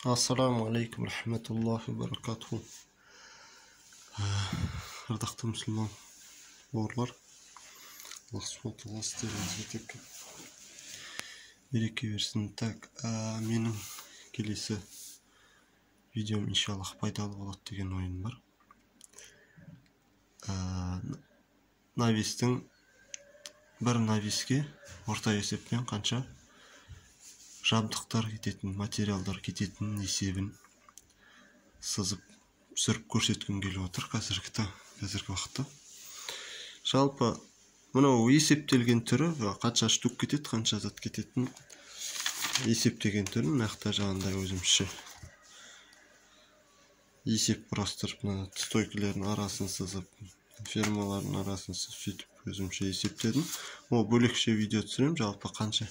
Ассаламу алейкум рахматуллахи баракатуху. Ардақты мұсылман бауырлар, Аллах субхана тағала істеріңізге тек береке берсін. Так, менің келесі видеом иншаллах пайдалы болады деген ойым бар. Навистің бір нависке орта есеппен қанша жабдықтар кететін, материалдар кететін есебін сызып түсіріп көрсеткім келіп отыр қазіргі уақытта. Жалпы мынау есептелген түрі қанша штук кетеді, қанша зат кететін есептеген түрін нақты жағында өзімше есеп құрастырып, стойкілердің арасын сызып, фермалардың арасын сөйтіп өзімше есептедім. Ол бөлекше видео түсірем, жалпы қанша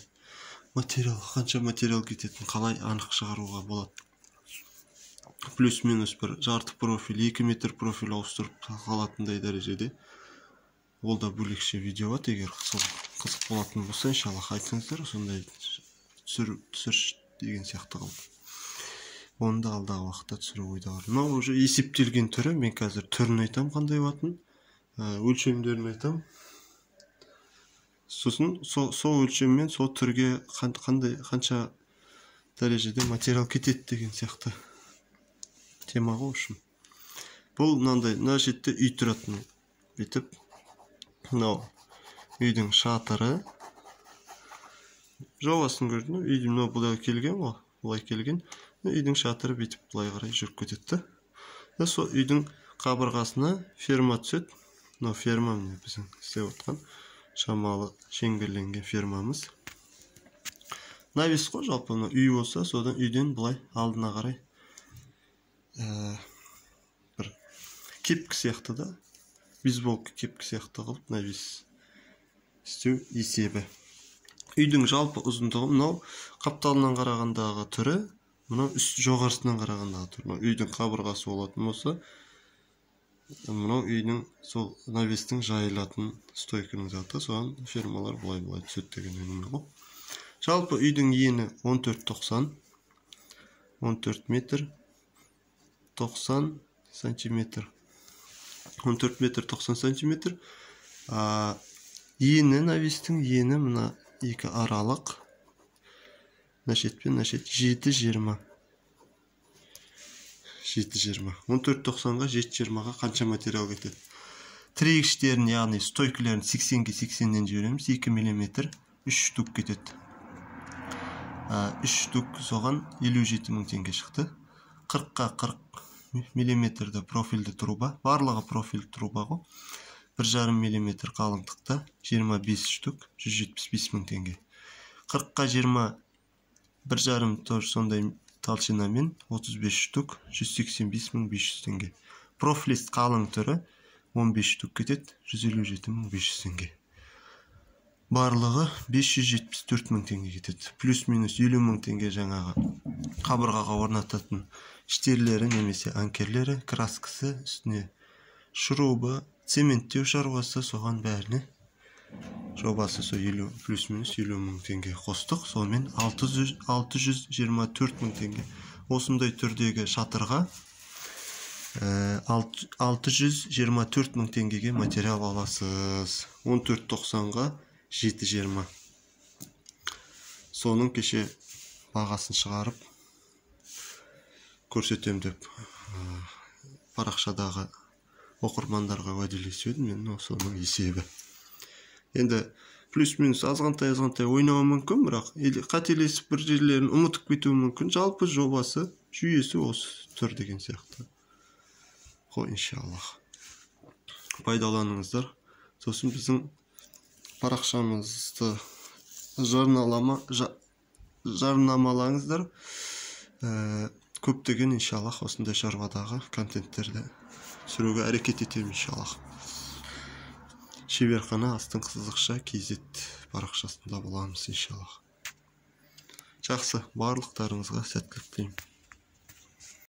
материал кететін қалай анық шығаруға болады. Плюс-минус бір жарты профиль, 2 метр профиль ауыстырып қалатындай дәрежеде. Ол да бөлекше видео болады. Егер қызық болатын болса, иншаллах айтсаңыздар, сондай түсірші деген сияқты қылып. Оны да алдағы уақытта түсіру ойда бар. Мынау уже есептелген түрі. Мен қазір түрін айтам, қандай болатынын, өлшемдерін айтам. Сосын сол өлшеммен сол түрге қанша дәрежеде материал кетеді деген сияқты тема ғой үшін. Бұл мынандай, мына жерде үй тұратын бүйтіп, мынау үйдің шатыры жобасын көрдің, үйдің мынау бұлай келген ғой, бұлай келген. Үйдің шатыры бүйтіп бұлай қарай жүріп кетеді. Сол үйдің қабырғасына ферма түседі. Мынау ферма біздің істеп отқан шамалы шеңберленген фермамыз. Навис қой, жалпы үй болса, содан үйден бұлай алдына қарай бір кепкі сияқты да, бейсболка кепкі сияқты қылып навис істеу есебі. Үйдің жалпы ұзындығы мынау қапталынан қарағандағы түрі, мынау үст жоғарысынан қарағандағы түрі. Үйдің қабырғасы болатын болса, мынау үйдің сол навестің жайылатын стойкінің заты, соған фермалар бұлай түседі деген әңгіме ғой. Жалпы үйдің ені 14-90, 14 метр 90 сантиметр. 14 метр 90 сантиметр. Ені, навестің ені мына екі аралық. Нашет пен нашет 7-20. 14-90-ға 7-20-ға қанша материал кетеді. Тірегіштерін, яғни стойкілерін 80-ге 80-ден жібереміз. 2 мм 3 штук кетеді. 3 штук соған 57 мың теңге шықты. 40-ға 40 мм профильді труба. Барлығы профиль труба ғой. 1,5 мм қалыңдықта 25 штук 175 мың теңге. 40-қа 20 1,5 тоже сондай толщинамен 35 штук 185 мың 500 теңге. Профилист қалың түрі 15 штук кетеді 157 мың 500 теңге. Барлығы 574 мың теңге кетеді. Плюс-минус 50 мың теңге жаңағы қабырғаға орнататын штирлері немесе анкерлері, краскасы, үстіне шурубы, цементтеу шаруасы, соған бәріне жобасы плюс-минус 50 мың теңге қостық. Сонымен 624 мың теңге. Осындай түрдегі шатырға 624 мың теңгеге материал аласыз. 14-90-ға 7-20. Соның кеше бағасын шығарып көрсетем деп парақшадағы оқырмандарға уәделесіп едім. Мен соның есебі. Енді плюс-минус азғантай ойнауы мүмкін, бірақ қателесіп бір жерлерін ұмытып кетуі мүмкін. Жалпы жобасы, жүйесі осы түр деген сияқты. Қой, иншаллах. Пайдаланыңыздар. Сосын біздің парақшамызды жарнамалаңыздар. Көптеген, иншаллах, осындай шаруадағы контенттерді түсіруге әрекет етем, иншаллах. Шеберхана астың қызықша KZ парақшасында боламыз, иншаллах. Жақсы, барлықтарыңызға сәттілік тілеймін.